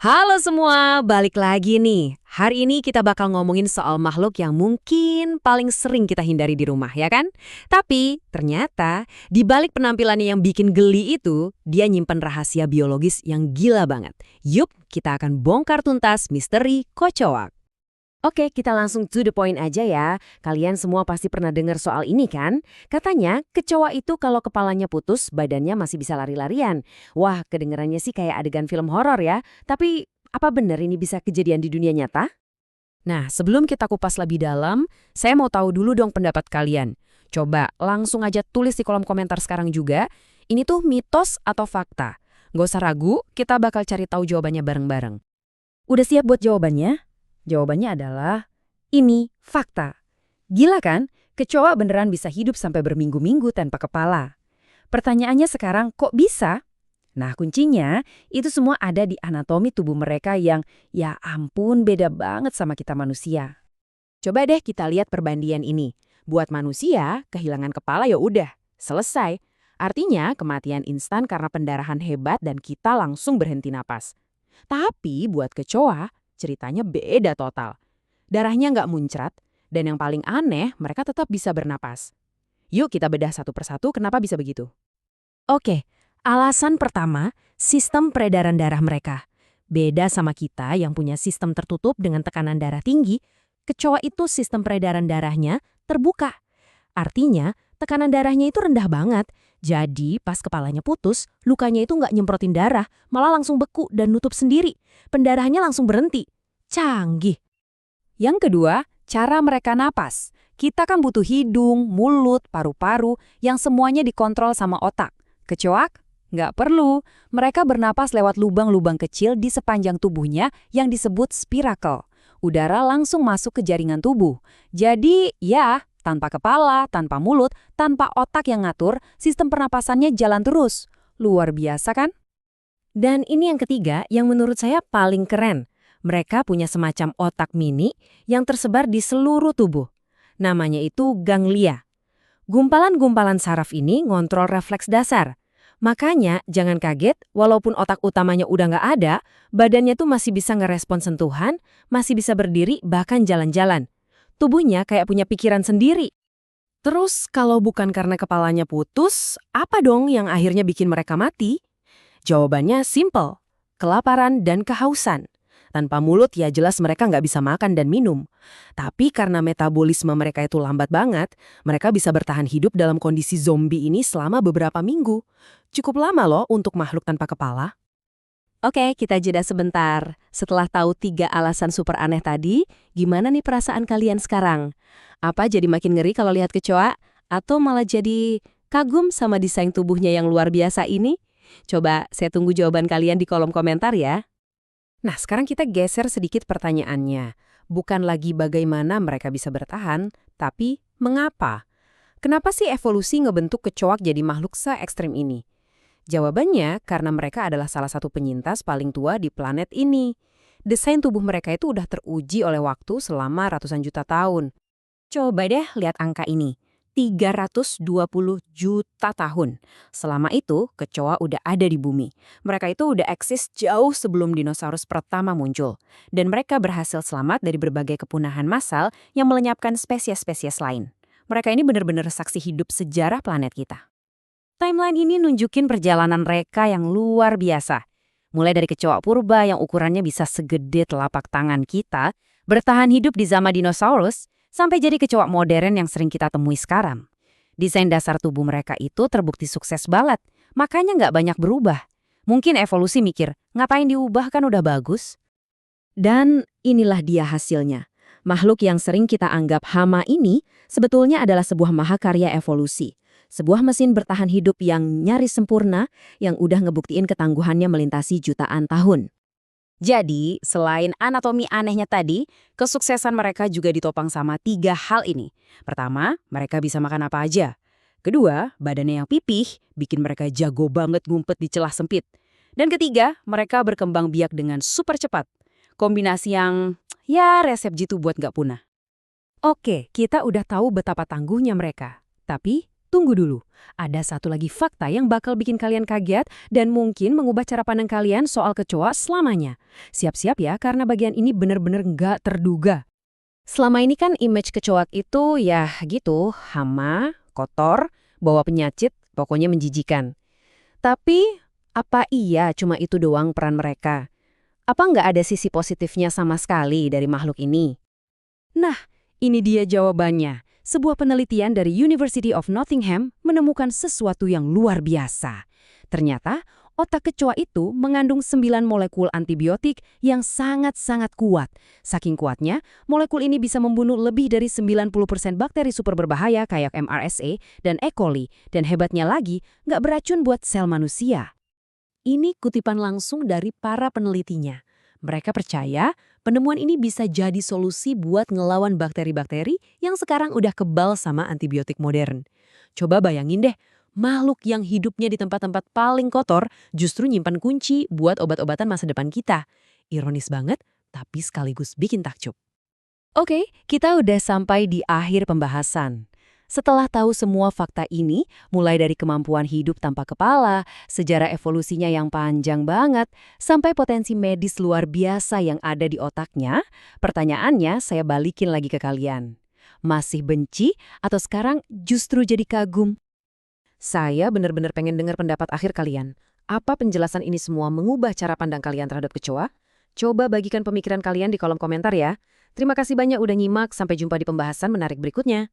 Halo semua, balik lagi nih. Hari ini kita bakal ngomongin soal makhluk yang mungkin paling sering kita hindari di rumah, ya kan? Tapi ternyata di balik penampilannya yang bikin geli itu, dia nyimpen rahasia biologis yang gila banget. Yup, kita akan bongkar tuntas misteri kecoak. Oke, kita langsung to the point aja ya. Kalian semua pasti pernah dengar soal ini kan? Katanya, kecoa itu kalau kepalanya putus, badannya masih bisa lari-larian. Wah, kedengarannya sih kayak adegan film horor ya. Tapi, apa benar ini bisa kejadian di dunia nyata? Nah, sebelum kita kupas lebih dalam, saya mau tahu dulu dong pendapat kalian. Coba langsung aja tulis di kolom komentar sekarang juga. Ini tuh mitos atau fakta? Nggak usah ragu, kita bakal cari tahu jawabannya bareng-bareng. Udah siap buat jawabannya? Jawabannya adalah, ini fakta. Gila kan? Kecoa beneran bisa hidup sampai berminggu-minggu tanpa kepala. Pertanyaannya sekarang, kok bisa? Nah, kuncinya itu semua ada di anatomi tubuh mereka yang, ya ampun, beda banget sama kita manusia. Coba deh kita lihat perbandingan ini. Buat manusia, kehilangan kepala ya udah, selesai. Artinya kematian instan karena pendarahan hebat dan kita langsung berhenti napas. Tapi buat kecoa, ceritanya beda total. Darahnya nggak muncrat, dan yang paling aneh, mereka tetap bisa bernapas. Yuk kita bedah satu persatu kenapa bisa begitu. Oke, alasan pertama, sistem peredaran darah mereka. Beda sama kita yang punya sistem tertutup dengan tekanan darah tinggi, kecoa itu sistem peredaran darahnya terbuka. Artinya, tekanan darahnya itu rendah banget. Jadi, pas kepalanya putus, lukanya itu nggak nyemprotin darah, malah langsung beku dan nutup sendiri. Pendarahannya langsung berhenti. Canggih. Yang kedua, cara mereka napas. Kita kan butuh hidung, mulut, paru-paru, yang semuanya dikontrol sama otak. Kecoak? Nggak perlu. Mereka bernapas lewat lubang-lubang kecil di sepanjang tubuhnya yang disebut spirakel. Udara langsung masuk ke jaringan tubuh. Jadi, ya, tanpa kepala, tanpa mulut, tanpa otak yang ngatur, sistem pernapasannya jalan terus. Luar biasa kan? Dan ini yang ketiga yang menurut saya paling keren. Mereka punya semacam otak mini yang tersebar di seluruh tubuh. Namanya itu ganglia. Gumpalan-gumpalan saraf ini ngontrol refleks dasar. Makanya jangan kaget, walaupun otak utamanya udah nggak ada, badannya tuh masih bisa ngerespon sentuhan, masih bisa berdiri, bahkan jalan-jalan. Tubuhnya kayak punya pikiran sendiri. Terus kalau bukan karena kepalanya putus, apa dong yang akhirnya bikin mereka mati? Jawabannya simple, kelaparan dan kehausan. Tanpa mulut ya jelas mereka nggak bisa makan dan minum. Tapi karena metabolisme mereka itu lambat banget, mereka bisa bertahan hidup dalam kondisi zombie ini selama beberapa minggu. Cukup lama loh untuk makhluk tanpa kepala. Oke, kita jeda sebentar. Setelah tahu 3 alasan super aneh tadi, gimana nih perasaan kalian sekarang? Apa jadi makin ngeri kalau lihat kecoa? Atau malah jadi kagum sama desain tubuhnya yang luar biasa ini? Coba saya tunggu jawaban kalian di kolom komentar ya. Nah, sekarang kita geser sedikit pertanyaannya. Bukan lagi bagaimana mereka bisa bertahan, tapi mengapa? Kenapa sih evolusi ngebentuk kecoak jadi makhluk se-ekstrim ini? Jawabannya karena mereka adalah salah satu penyintas paling tua di planet ini. Desain tubuh mereka itu udah teruji oleh waktu selama ratusan juta tahun. Coba deh lihat angka ini. 320 juta tahun. Selama itu, kecoa udah ada di bumi. Mereka itu udah eksis jauh sebelum dinosaurus pertama muncul. Dan mereka berhasil selamat dari berbagai kepunahan massal yang melenyapkan spesies-spesies lain. Mereka ini benar-benar saksi hidup sejarah planet kita. Timeline ini nunjukin perjalanan mereka yang luar biasa. Mulai dari kecoa purba yang ukurannya bisa segede telapak tangan kita, bertahan hidup di zaman dinosaurus, sampai jadi kecoa modern yang sering kita temui sekarang. Desain dasar tubuh mereka itu terbukti sukses banget, makanya nggak banyak berubah. Mungkin evolusi mikir, ngapain diubah kan udah bagus? Dan inilah dia hasilnya. Makhluk yang sering kita anggap hama ini sebetulnya adalah sebuah mahakarya evolusi. Sebuah mesin bertahan hidup yang nyaris sempurna, yang udah ngebuktiin ketangguhannya melintasi jutaan tahun. Jadi, selain anatomi anehnya tadi, kesuksesan mereka juga ditopang sama 3 hal ini. Pertama, mereka bisa makan apa aja. Kedua, badannya yang pipih, bikin mereka jago banget ngumpet di celah sempit. Dan ketiga, mereka berkembang biak dengan super cepat. Kombinasi yang, ya resep jitu buat nggak punah. Oke, kita udah tahu betapa tangguhnya mereka. Tapi, tunggu dulu. Ada satu lagi fakta yang bakal bikin kalian kaget dan mungkin mengubah cara pandang kalian soal kecoa selamanya. Siap-siap ya, karena bagian ini bener-bener nggak terduga. Selama ini kan image kecoa itu ya gitu, hama, kotor, bawa penyakit, pokoknya menjijikan. Tapi, apa iya cuma itu doang peran mereka? Apa nggak ada sisi positifnya sama sekali dari makhluk ini? Nah, ini dia jawabannya. Sebuah penelitian dari University of Nottingham menemukan sesuatu yang luar biasa. Ternyata, otak kecoa itu mengandung 9 molekul antibiotik yang sangat-sangat kuat. Saking kuatnya, molekul ini bisa membunuh lebih dari 90% bakteri super berbahaya kayak MRSA dan E. coli. Dan hebatnya lagi, nggak beracun buat sel manusia. Ini kutipan langsung dari para penelitinya. Mereka percaya penemuan ini bisa jadi solusi buat ngelawan bakteri-bakteri yang sekarang udah kebal sama antibiotik modern. Coba bayangin deh, makhluk yang hidupnya di tempat-tempat paling kotor justru nyimpan kunci buat obat-obatan masa depan kita. Ironis banget, tapi sekaligus bikin takjub. Oke, kita udah sampai di akhir pembahasan. Setelah tahu semua fakta ini, mulai dari kemampuan hidup tanpa kepala, sejarah evolusinya yang panjang banget, sampai potensi medis luar biasa yang ada di otaknya, pertanyaannya saya balikin lagi ke kalian. Masih benci atau sekarang justru jadi kagum? Saya benar-benar pengen dengar pendapat akhir kalian. Apa penjelasan ini semua mengubah cara pandang kalian terhadap kecoa? Coba bagikan pemikiran kalian di kolom komentar ya. Terima kasih banyak udah nyimak, sampai jumpa di pembahasan menarik berikutnya.